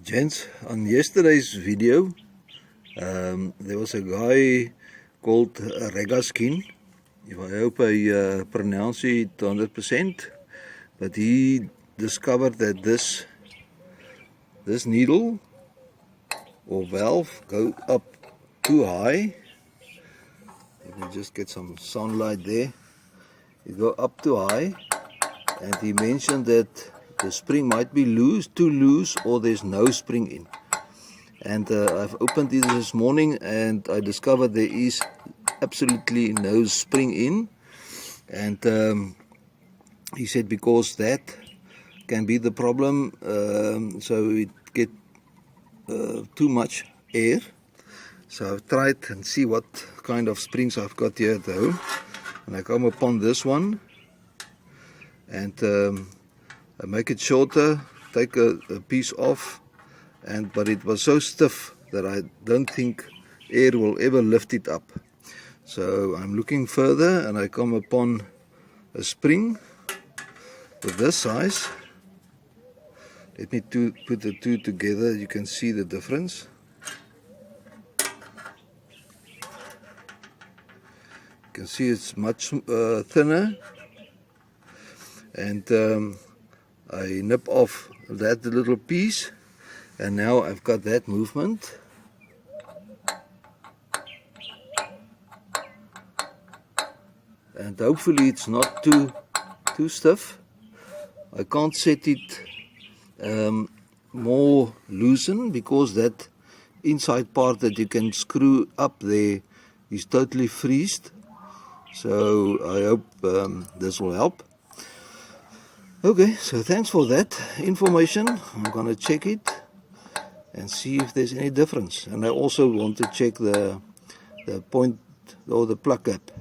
Gents, on yesterday's video, there was a guy called Regaskin. I hope I pronounce it 100%, but he discovered that this needle or valve go up too high. Let me just get some sunlight there. It go up too high, and he mentioned that the spring might be too loose, or there's no spring in. And I've opened it this morning and I discovered there is absolutely no spring in. And he said because that can be the problem, so it get too much air. So I've tried and see what kind of springs I've got here though. And I come upon this one, and I make it shorter, take a piece off, but it was so stiff that I don't think air will ever lift it up. So I'm looking further and I come upon a spring with this size. Let me put the two together, you can see the difference. You can see it's much thinner, and I nip off that little piece, and now I've got that movement. And hopefully it's not too stiff. I can't set it more loosen because that inside part that you can screw up there is totally freezed. So I hope this will help. Okay, so thanks for that information. I'm gonna check it and see if there's any difference. And I also want to check the point or the plug gap.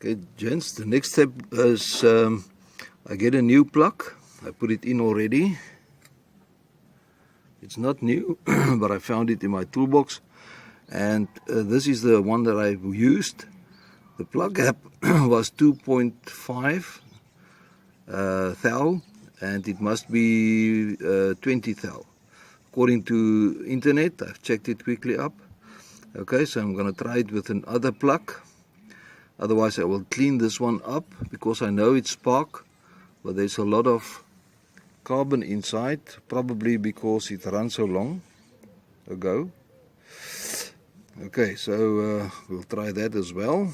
Okay, gents, the next step is I get a new plug. I put it in already. It's not new, but I found it in my toolbox. And this is the one that I've used. The plug gap was 2.5 thou, and it must be 20 thou. According to internet, I've checked it quickly up. Okay, so I'm going to try it with another plug. Otherwise I will clean this one up, because I know it's spark, but there's a lot of carbon inside, probably because it ran so long ago. Okay, so we'll try that as well.